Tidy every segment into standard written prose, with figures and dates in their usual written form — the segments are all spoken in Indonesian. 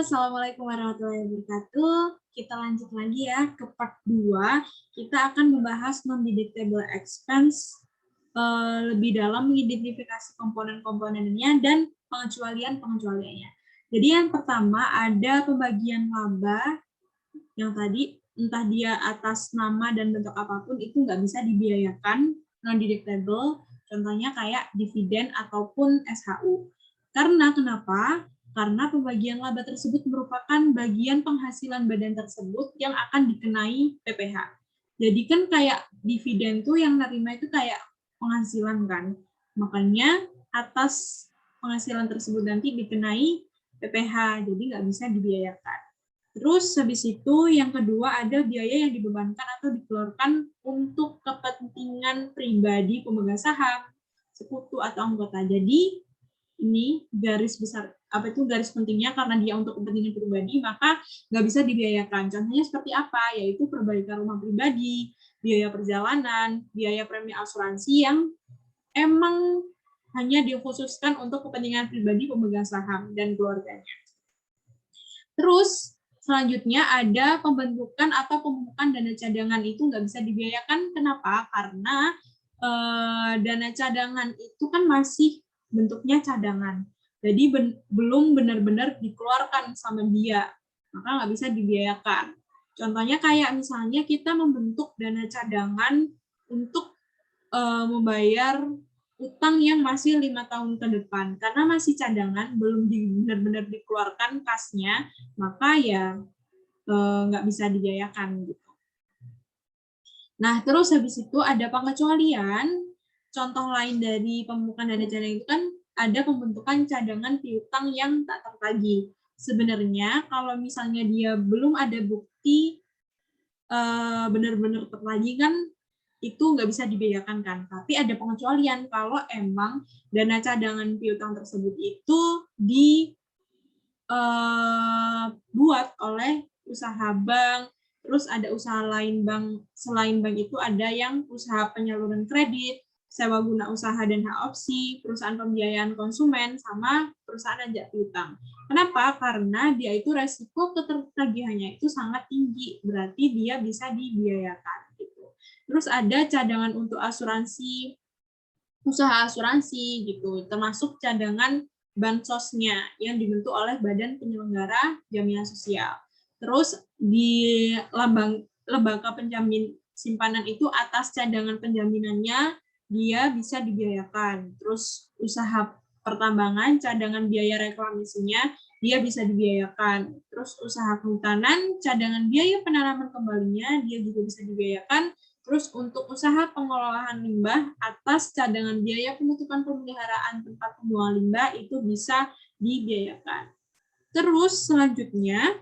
Assalamualaikum warahmatullahi wabarakatuh. Kita lanjut lagi ya ke part 2. Kita akan membahas non-deductible expense lebih dalam, mengidentifikasi komponen-komponennya dan pengecualian-pengecualiannya. Jadi yang pertama ada pembagian laba yang tadi, entah dia atas nama dan bentuk apapun, itu nggak bisa dibiayakan, non-deductible, contohnya kayak dividen ataupun SHU. Karena kenapa? Karena pembagian laba tersebut merupakan bagian penghasilan badan tersebut yang akan dikenai PPh. Jadi kan kayak dividen tuh yang nerima itu kayak penghasilan kan. Makanya atas penghasilan tersebut nanti dikenai PPh, jadi nggak bisa dibiayakan. Terus habis itu yang kedua ada biaya yang dibebankan atau dikeluarkan untuk kepentingan pribadi pemegang saham, sekutu atau anggota. Jadi ini garis besar garis pentingnya, karena dia untuk kepentingan pribadi maka nggak bisa dibiayakan. Contohnya seperti apa? Yaitu perbaikan rumah pribadi, biaya perjalanan, biaya premi asuransi yang emang hanya dikhususkan untuk kepentingan pribadi pemegang saham dan keluarganya. Terus selanjutnya ada pembentukan atau pemupukan dana cadangan, itu nggak bisa dibiayakan. Kenapa? Karena dana cadangan itu kan masih bentuknya cadangan. Jadi belum benar-benar dikeluarkan sama dia, maka nggak bisa dibiayakan. Contohnya kayak misalnya kita membentuk dana cadangan untuk membayar utang yang masih 5 tahun ke depan, karena masih cadangan, belum benar-benar dikeluarkan kasnya, maka ya nggak bisa dibiayakan gitu. Nah, terus habis itu ada pengecualian. Contoh lain dari pembukaan dana cadangan itu kan ada pembentukan cadangan piutang yang tak tertagih. Sebenarnya kalau misalnya dia belum ada bukti benar-benar tertagih kan itu nggak bisa dibiayakan kan. Tapi ada pengecualian kalau emang dana cadangan piutang tersebut itu dibuat oleh usaha bank. Terus ada usaha lain bank, selain bank itu ada yang usaha penyaluran kredit, sewa guna usaha dan hak opsi, perusahaan pembiayaan konsumen, sama perusahaan ajak piutang. Kenapa? Karena dia itu resiko ketertagihannya itu sangat tinggi, berarti dia bisa dibiayakan. Gitu. Terus ada cadangan untuk asuransi, usaha asuransi gitu, termasuk cadangan bansosnya yang dibentuk oleh Badan Penyelenggara Jaminan Sosial. Terus di lembaga penjamin simpanan itu atas cadangan penjaminannya dia bisa dibiayakan. Terus usaha pertambangan, cadangan biaya reklamasinya dia bisa dibiayakan. Terus usaha kehutanan, cadangan biaya penanaman kembalinya dia juga bisa dibiayakan. Terus untuk usaha pengelolaan limbah atas cadangan biaya penutupan pemeliharaan tempat pembuangan limbah itu bisa dibiayakan. Terus selanjutnya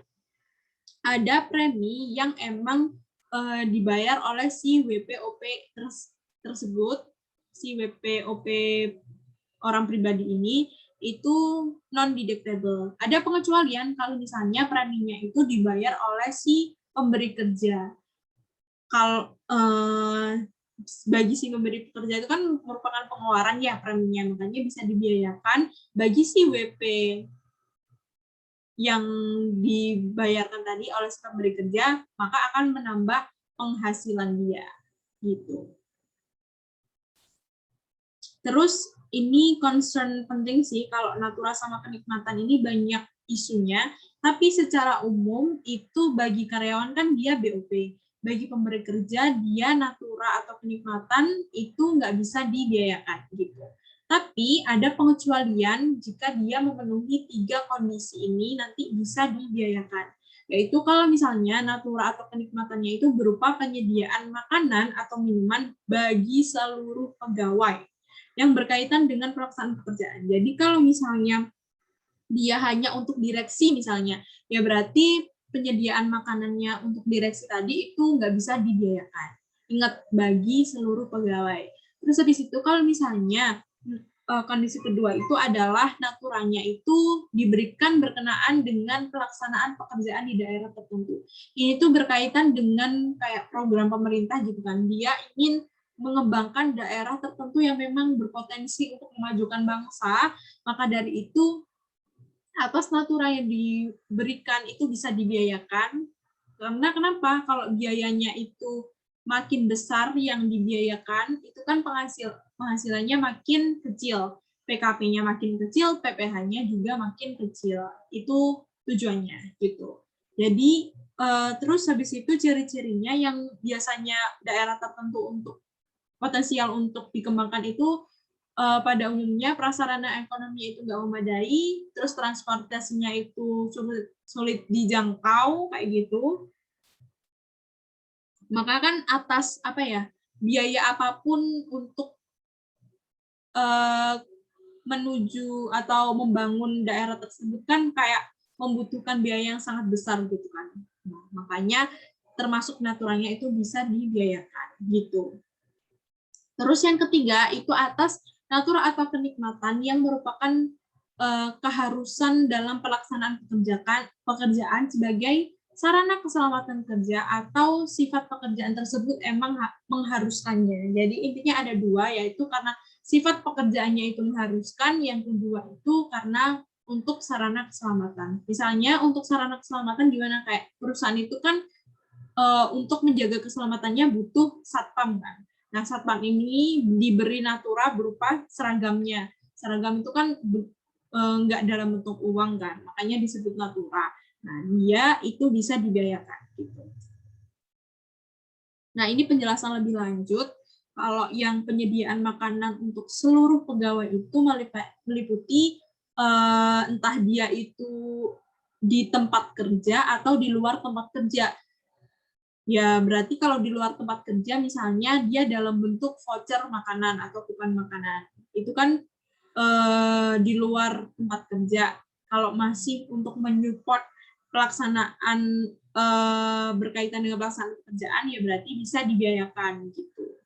ada premi yang emang dibayar oleh si WPOP tersebut, si WPOP orang pribadi ini itu non-deductible. Ada pengecualian kalau misalnya preminya itu dibayar oleh si pemberi kerja. Kalau bagi si pemberi pekerja itu kan merupakan pengeluaran ya preminya, makanya bisa dibiayakan. Bagi si WP yang dibayarkan tadi oleh si pemberi kerja, maka akan menambah penghasilan dia gitu. Terus ini concern penting sih, kalau natura sama kenikmatan ini banyak isunya, tapi secara umum itu bagi karyawan kan dia BOP. Bagi pemberi kerja dia natura atau kenikmatan itu nggak bisa dibiayakan gitu. Tapi ada pengecualian jika dia memenuhi 3 kondisi ini nanti bisa dibiayakan. Yaitu kalau misalnya natura atau kenikmatannya itu berupa penyediaan makanan atau minuman bagi seluruh pegawai yang berkaitan dengan pelaksanaan pekerjaan. Jadi kalau misalnya dia hanya untuk direksi misalnya, ya berarti penyediaan makanannya untuk direksi tadi itu nggak bisa dibiayakan. Ingat, bagi seluruh pegawai. Terus habis itu kalau misalnya kondisi kedua itu adalah naturanya itu diberikan berkenaan dengan pelaksanaan pekerjaan di daerah tertentu. Ini tuh berkaitan dengan kayak program pemerintah gitu kan. Dia ingin mengembangkan daerah tertentu yang memang berpotensi untuk memajukan bangsa, maka dari itu atas natura yang diberikan itu bisa dibiayakan. Karena kenapa? Kalau biayanya itu makin besar yang dibiayakan, itu kan penghasilannya makin kecil. PKP-nya makin kecil, PPh-nya juga makin kecil. Itu tujuannya gitu. Jadi terus habis itu ciri-cirinya yang biasanya daerah tertentu untuk potensial untuk dikembangkan itu pada umumnya prasarana ekonomi itu nggak memadai, terus transportasinya itu sulit dijangkau kayak gitu. Maka kan atas apa ya, biaya apapun untuk menuju atau membangun daerah tersebut kan kayak membutuhkan biaya yang sangat besar gitu kan. Nah, makanya termasuk naturalnya itu bisa dibiayakan gitu. Terus yang ketiga itu atas natura atau kenikmatan yang merupakan keharusan dalam pelaksanaan pekerjaan sebagai sarana keselamatan kerja atau sifat pekerjaan tersebut emang mengharuskannya. Jadi intinya ada dua, yaitu karena sifat pekerjaannya itu mengharuskan, yang kedua itu karena untuk sarana keselamatan. Misalnya untuk sarana keselamatan gimana, kayak perusahaan itu kan untuk menjaga keselamatannya butuh satpam kan. Nah, satpam ini diberi natura berupa seragamnya. Seragam itu kan nggak dalam bentuk uang kan, makanya disebut natura. Nah, dia itu bisa dibiayakan. Gitu. Nah, ini penjelasan lebih lanjut. Kalau yang penyediaan makanan untuk seluruh pegawai itu meliputi entah dia itu di tempat kerja atau di luar tempat kerja. Ya, berarti kalau di luar tempat kerja, misalnya dia dalam bentuk voucher makanan atau kupon makanan. Itu kan di luar tempat kerja. Kalau masih untuk menyupport pelaksanaan berkaitan dengan pelaksanaan pekerjaan, ya berarti bisa dibiayakan gitu.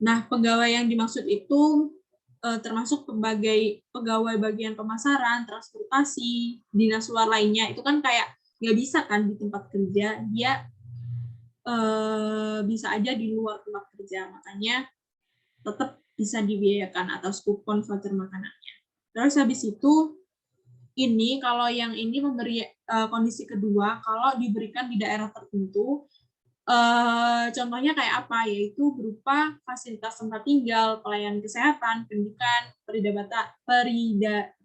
Nah, pegawai yang dimaksud itu termasuk sebagai pegawai bagian pemasaran, transportasi, dinas luar lainnya. Itu kan kayak nggak bisa kan di tempat kerja, dia bisa aja di luar tempat kerja, makanya tetap bisa dibiayakan atas kupon voucher makanannya. Terus habis itu ini kalau yang ini memberi kondisi kedua, kalau diberikan di daerah tertentu, contohnya kayak apa, yaitu berupa fasilitas tempat tinggal, pelayanan kesehatan, pendidikan,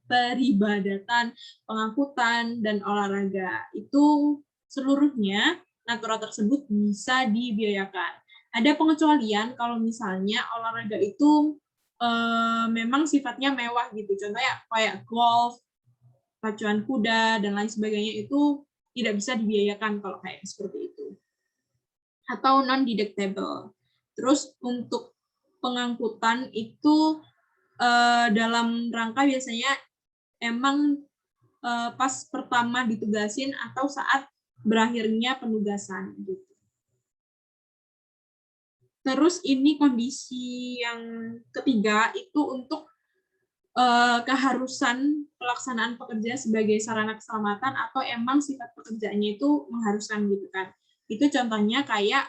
peribadatan, pengangkutan, dan olahraga. Itu seluruhnya natura tersebut bisa dibiayakan. Ada pengecualian kalau misalnya olahraga itu memang sifatnya mewah gitu. Contohnya kayak golf, pacuan kuda, dan lain sebagainya itu tidak bisa dibiayakan kalau kayak seperti itu. Atau non-deductible. Terus untuk pengangkutan itu dalam rangka biasanya emang pas pertama ditugasin atau saat berakhirnya penugasan gitu. Terus ini kondisi yang ketiga itu untuk keharusan pelaksanaan pekerja sebagai sarana keselamatan atau emang sifat pekerjaannya itu mengharuskan gitu kan. Itu contohnya kayak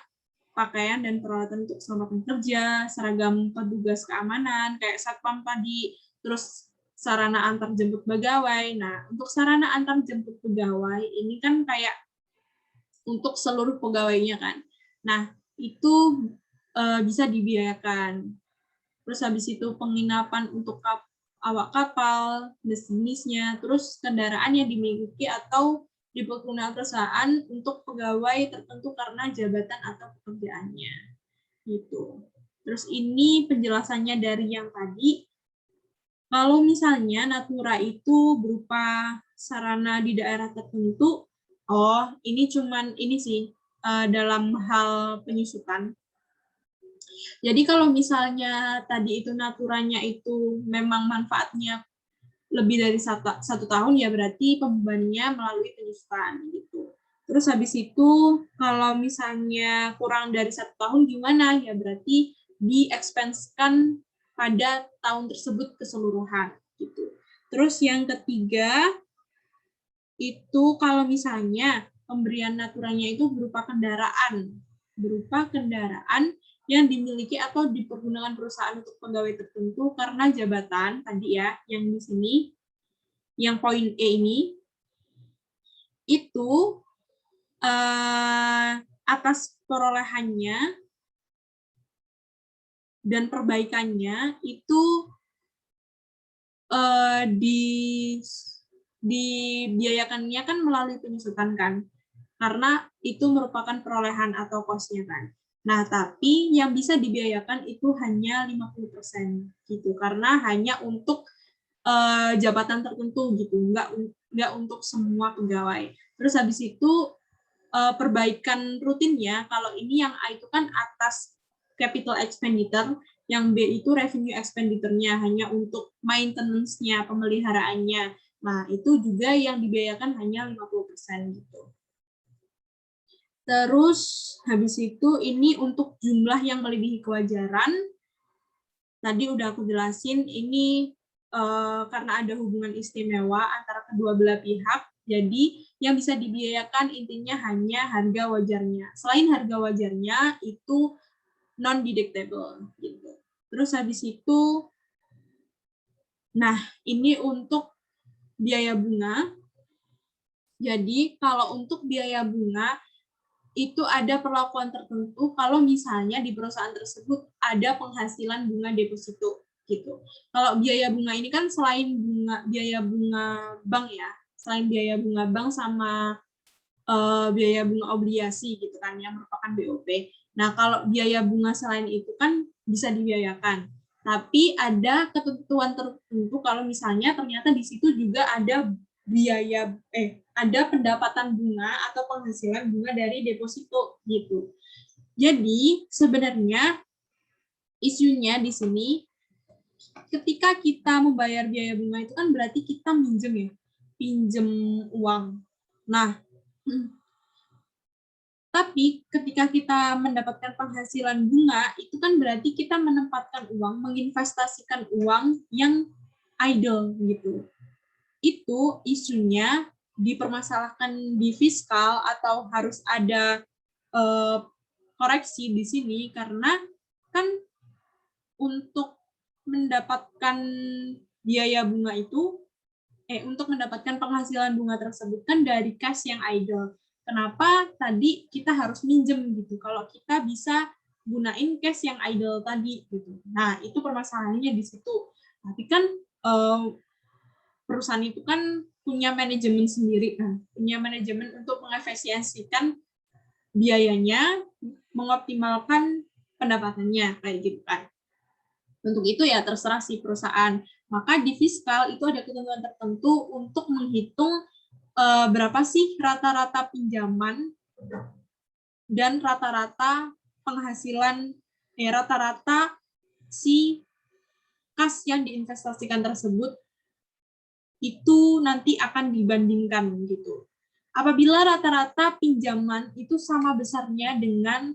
pakaian dan peralatan untuk keselamatan kerja, seragam petugas keamanan, kayak satpam tadi, terus sarana antar jemput pegawai. Nah, untuk sarana antar jemput pegawai ini kan kayak untuk seluruh pegawainya kan. Nah, itu bisa dibiayakan. Terus habis itu penginapan untuk awak kapal, jenisnya, terus kendaraan yang dimiliki atau dipergunakan perusahaan untuk pegawai tertentu karena jabatan atau pekerjaannya. Gitu. Terus ini penjelasannya dari yang tadi. Kalau misalnya natura itu berupa sarana di daerah tertentu, oh ini cuman ini sih dalam hal penyusutan. Jadi kalau misalnya tadi itu naturanya itu memang manfaatnya lebih dari satu tahun, ya berarti pembebanannya melalui penyusutan gitu. Terus habis itu kalau misalnya kurang dari 1 tahun gimana? Ya berarti di-expense-kan pada tahun tersebut keseluruhan gitu. Terus yang ketiga itu kalau misalnya pemberian naturanya itu berupa kendaraan yang dimiliki atau dipergunakan perusahaan untuk pegawai tertentu karena jabatan tadi ya, yang di sini, yang poin E ini, itu atas perolehannya dan perbaikannya itu dibiayakannya kan melalui penyusutan kan, karena itu merupakan perolehan atau cost-nya kan. Nah, tapi yang bisa dibiayakan itu hanya 50% gitu, karena hanya untuk jabatan tertentu gitu, nggak untuk semua pegawai. Terus habis itu perbaikan rutinnya, kalau ini yang A itu kan atas capital expenditure, yang B itu revenue expenditure-nya, hanya untuk maintenance-nya, pemeliharaannya. Nah, itu juga yang dibiayakan hanya 50% gitu. Terus habis itu ini untuk jumlah yang melebihi kewajaran. Tadi udah aku jelasin, ini karena ada hubungan istimewa antara kedua belah pihak, jadi yang bisa dibiayakan intinya hanya harga wajarnya. Selain harga wajarnya itu non-deductible gitu. Terus habis itu, nah ini untuk biaya bunga. Jadi kalau untuk biaya bunga itu ada perlakuan tertentu kalau misalnya di perusahaan tersebut ada penghasilan bunga deposito gitu. Kalau biaya bunga ini kan selain biaya bunga bank ya, selain biaya bunga bank sama biaya bunga obligasi gitu kan yang merupakan BOP. Nah, kalau biaya bunga selain itu kan bisa dibiayakan. Tapi ada ketentuan tertentu kalau misalnya ternyata di situ juga ada biaya ada pendapatan bunga atau penghasilan bunga dari deposito gitu. Jadi sebenarnya isunya di sini ketika kita membayar biaya bunga itu kan berarti kita minjem ya, pinjem uang. Nah, tapi ketika kita mendapatkan penghasilan bunga, itu kan berarti kita menempatkan uang, menginvestasikan uang yang idle gitu. Itu isunya dipermasalahkan di fiskal atau harus ada koreksi di sini karena kan untuk mendapatkan biaya bunga itu untuk mendapatkan penghasilan bunga tersebut kan dari cash yang idle. Kenapa tadi kita harus minjem gitu? Kalau kita bisa gunain cash yang idle tadi gitu. Nah, itu permasalahannya di situ. Tapi kan perusahaan itu kan punya manajemen sendiri kan, punya manajemen untuk mengefisiensikan biayanya, mengoptimalkan pendapatannya kayak gitu kan. Untuk itu ya terserah si perusahaan. Maka di fiskal itu ada ketentuan tertentu untuk menghitung berapa sih rata-rata pinjaman dan rata-rata penghasilan, rata-rata si kas yang diinvestasikan tersebut itu nanti akan dibandingkan gitu. Apabila rata-rata pinjaman itu sama besarnya dengan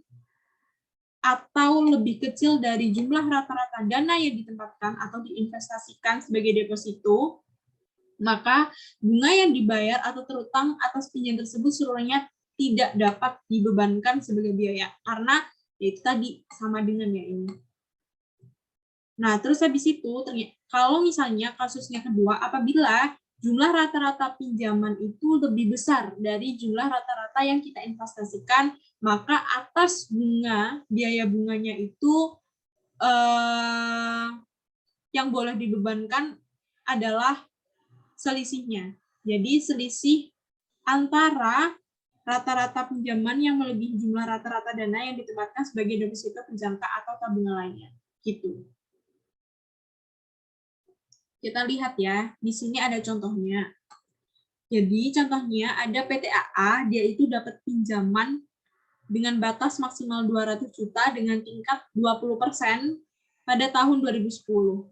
atau lebih kecil dari jumlah rata-rata dana yang ditempatkan atau diinvestasikan sebagai deposito, maka bunga yang dibayar atau terutang atas pinjaman tersebut seluruhnya tidak dapat dibebankan sebagai biaya karena itu tadi sama dengan ya ini. Nah, terus habis itu kalau misalnya kasusnya kedua, apabila jumlah rata-rata pinjaman itu lebih besar dari jumlah rata-rata yang kita investasikan, maka atas bunga, biaya bunganya itu yang boleh dibebankan adalah selisihnya. Jadi selisih antara rata-rata pinjaman yang melebihi jumlah rata-rata dana yang ditempatkan sebagai deposito penjangka atau tabungan lainnya. Gitu. Kita lihat ya, di sini ada contohnya. Jadi contohnya ada PT AA, dia itu dapat pinjaman dengan batas maksimal 200 juta dengan tingkat 20% pada tahun 2010.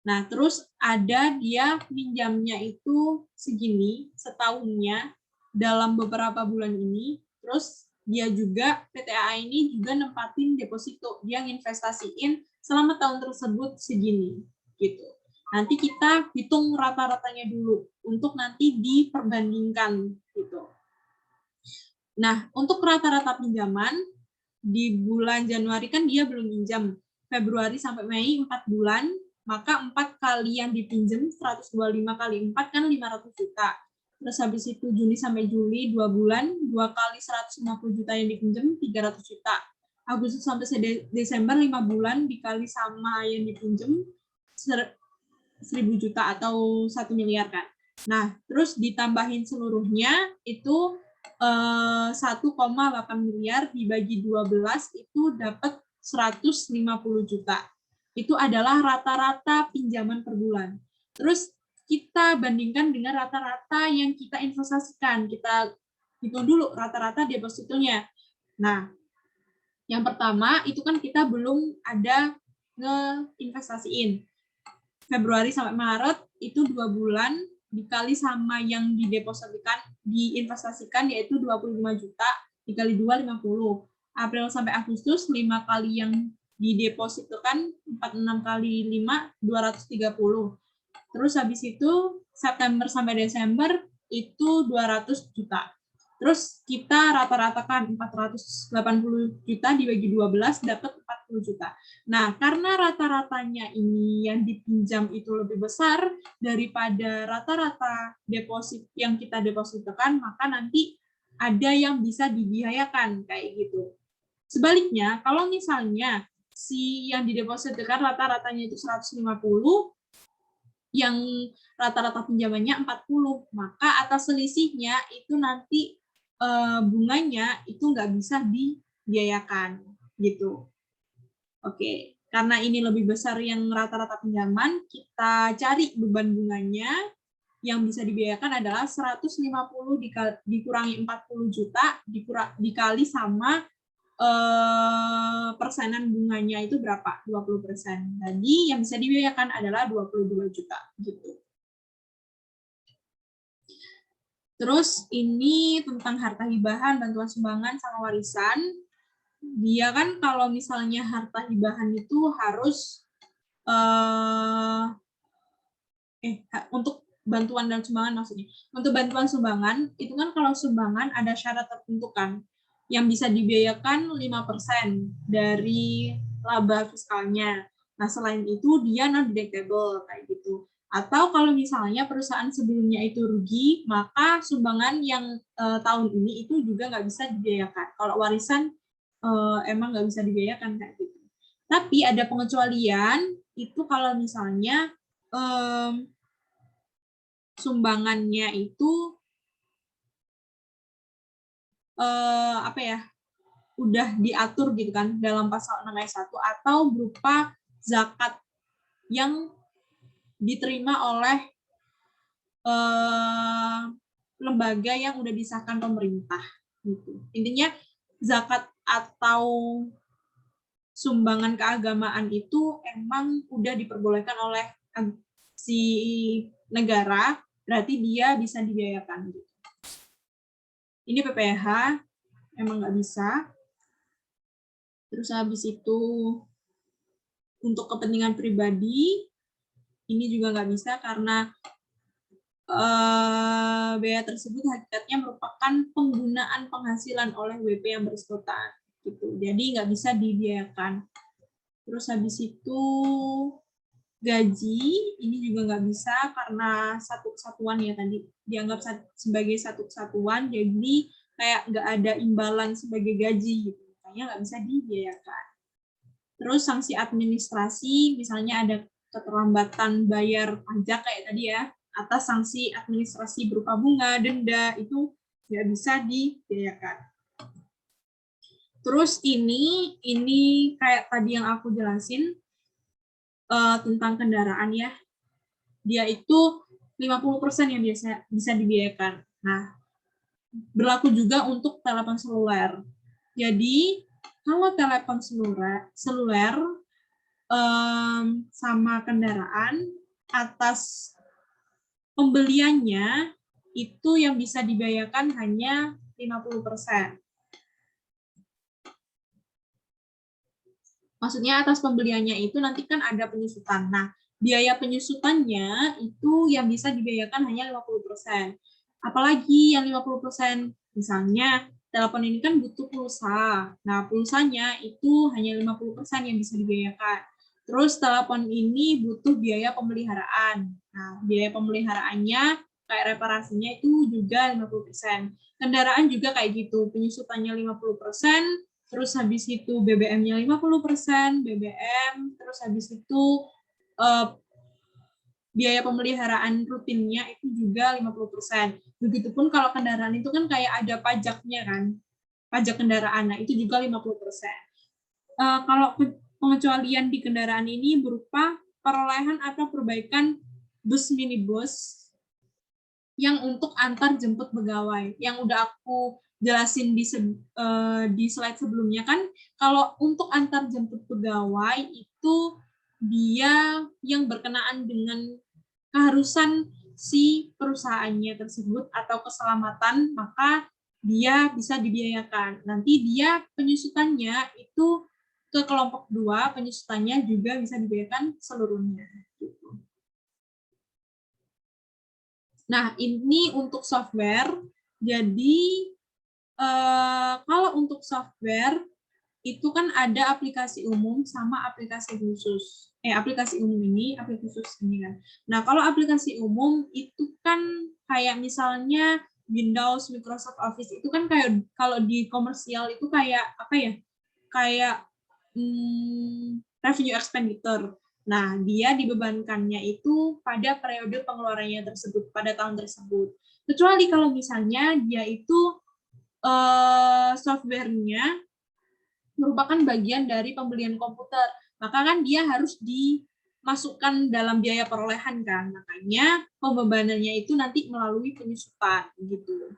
Nah, terus ada dia pinjamnya itu segini setahunnya dalam beberapa bulan ini. Terus dia juga, PT AA ini juga nempatin deposito, dia nginvestasiin selama tahun tersebut segini. Gitu. Nanti kita hitung rata-ratanya dulu untuk nanti diperbandingkan gitu. Nah, untuk rata-rata pinjaman di bulan Januari kan dia belum pinjam. Februari sampai Mei 4 bulan, maka 4 kali yang dipinjam 125 kali 4 kan 500 juta. Terus habis itu Juni sampai Juli 2 bulan, 2 kali 150 juta yang dipinjam 300 juta. Agustus sampai Desember 5 bulan dikali sama yang dipinjam 1.000 juta atau 1 miliar kan. Nah, terus ditambahin seluruhnya itu 1,8 miliar dibagi 12 itu dapat 150 juta. Itu adalah rata-rata pinjaman per bulan. Terus kita bandingkan dengan rata-rata yang kita investasikan. Kita hitung dulu rata-rata depositonya. Nah, yang pertama itu kan kita belum ada ngeinvestasiin. Februari sampai Maret itu 2 bulan dikali sama yang diinvestasikan yaitu 25 juta dikali 2 50. April sampai Agustus 5 kali yang didepositokan 46 kali 5 230. Terus habis itu September sampai Desember itu 200 juta. Terus kita rata-ratakan 480 juta dibagi 12 dapat 40 juta. Nah, karena rata-ratanya ini yang dipinjam itu lebih besar daripada rata-rata deposit yang kita depositokan, maka nanti ada yang bisa dibiayakan kayak gitu. Sebaliknya, kalau misalnya si yang didepositkan rata-ratanya itu 150, yang rata-rata pinjamannya 40, maka atas selisihnya itu nanti bunganya itu nggak bisa dibiayakan gitu. Oke, karena ini lebih besar yang rata-rata pinjaman, kita cari beban bunganya yang bisa dibiayakan adalah 150 dikurangi 40 juta dikali sama persenan bunganya itu berapa? 20%. Jadi yang bisa dibiayakan adalah 22 juta gitu. Terus ini tentang harta hibahan, bantuan sumbangan sama warisan. Dia kan kalau misalnya harta hibahan itu harus untuk bantuan dan sumbangan maksudnya. Untuk bantuan sumbangan itu kan kalau sumbangan ada syarat tertentu kan yang bisa dibiayakan 5% dari laba fiskalnya. Nah, selain itu dia non-deductible kayak gitu. Atau kalau misalnya perusahaan sebelumnya itu rugi, maka sumbangan yang tahun ini itu juga nggak bisa dibiayakan. Kalau warisan emang nggak bisa dibiayakan kayak gitu. Tapi ada pengecualian itu kalau misalnya sumbangannya itu apa ya, udah diatur gitu kan dalam pasal 6 ayat 1 atau berupa zakat yang diterima oleh lembaga yang udah disahkan pemerintah gitu. Intinya zakat atau sumbangan keagamaan itu emang udah diperbolehkan oleh si negara, berarti dia bisa dibiayakan gitu. Ini PPH emang nggak bisa. Terus habis itu untuk kepentingan pribadi ini juga nggak bisa karena biaya tersebut hakikatnya merupakan penggunaan penghasilan oleh WP yang bersangkutan gitu. Jadi nggak bisa dibiayakan. Terus habis itu gaji ini juga nggak bisa karena satu kesatuan ya tadi dianggap sebagai satu kesatuan, jadi kayak nggak ada imbalan sebagai gaji gitu, makanya nggak bisa dibiayakan. Terus sanksi administrasi misalnya ada keterlambatan bayar pajak kayak tadi ya, atas sanksi administrasi berupa bunga, denda itu nggak bisa dibiayakan. Terus ini kayak tadi yang aku jelasin tentang kendaraan ya, dia itu 50% yang bisa dibiayakan. Nah, berlaku juga untuk telepon seluler. Jadi, kalau telepon seluler sama kendaraan, atas pembeliannya itu yang bisa dibiayakan hanya 50%. Maksudnya atas pembeliannya itu nanti kan ada penyusutan. Nah, biaya penyusutannya itu yang bisa dibiayakan hanya 50%. Apalagi yang 50%, misalnya telepon ini kan butuh pulsa. Nah, pulsanya itu hanya 50% yang bisa dibiayakan. Terus telepon ini butuh biaya pemeliharaan. Nah, biaya pemeliharaannya kayak reparasinya itu juga 50%. Kendaraan juga kayak gitu, penyusutannya 50%, terus habis itu BBM-nya 50%, BBM, terus habis itu biaya pemeliharaan rutinnya itu juga 50%. Begitupun kalau kendaraan itu kan kayak ada pajaknya kan, pajak kendaraan, nah itu juga 50%. Kalau pengecualian di kendaraan ini berupa perolehan atau perbaikan bus minibus yang untuk antar jemput pegawai. Yang udah aku jelasin di slide sebelumnya kan, kalau untuk antar jemput pegawai itu dia yang berkenaan dengan keharusan si perusahaannya tersebut atau keselamatan, maka dia bisa dibiayakan. Nanti dia penyusutannya itu ke kelompok 2, penyusutannya juga bisa dibiayakan seluruhnya. Nah, ini untuk software. Jadi, kalau untuk software, itu kan ada aplikasi umum sama aplikasi khusus. Aplikasi umum ini, aplikasi khusus ini kan. Nah, kalau aplikasi umum itu kan kayak misalnya Windows, Microsoft Office, itu kan kayak kalau di komersial itu kayak apa ya? Kayak revenue expenditure. Nah, dia dibebankannya itu pada periode pengeluarannya tersebut, pada tahun tersebut. Kecuali kalau misalnya dia itu software-nya merupakan bagian dari pembelian komputer, maka kan dia harus dimasukkan dalam biaya perolehan kan, makanya pembebanannya itu nanti melalui penyusutan gitu.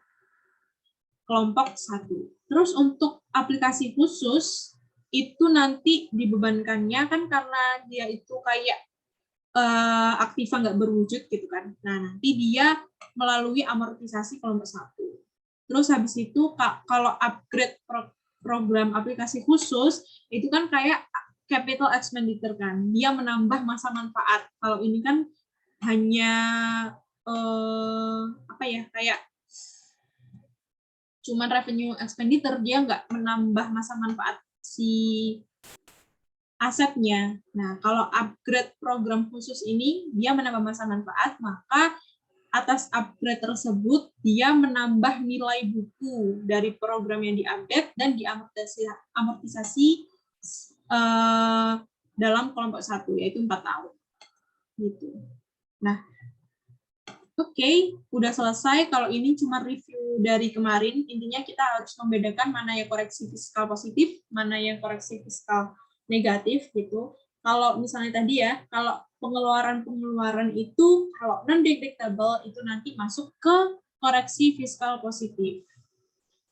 Kelompok 1. Terus untuk aplikasi khusus itu nanti dibebankannya kan karena dia itu kayak aktiva nggak berwujud gitu kan. Nah, nanti dia melalui amortisasi kelompok 1. Terus habis itu kalau upgrade program aplikasi khusus itu kan kayak capital expenditure kan. Dia menambah masa manfaat. Kalau ini kan hanya apa ya, kayak cuman revenue expenditure, dia nggak menambah masa manfaat si asetnya. Nah, kalau upgrade program khusus ini, dia menambah masa manfaat, maka atas upgrade tersebut, dia menambah nilai buku dari program yang diupdate dan diamortisasi dalam kelompok 1, yaitu 4 tahun. Gitu. Nah, Oke, udah selesai. Kalau ini cuma review dari kemarin, intinya kita harus membedakan mana yang koreksi fiskal positif, mana yang koreksi fiskal negatif gitu. Kalau misalnya tadi ya, kalau pengeluaran-pengeluaran itu kalau non-deductible itu nanti masuk ke koreksi fiskal positif.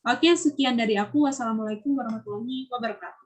Oke, sekian dari aku. Wassalamualaikum warahmatullahi wabarakatuh.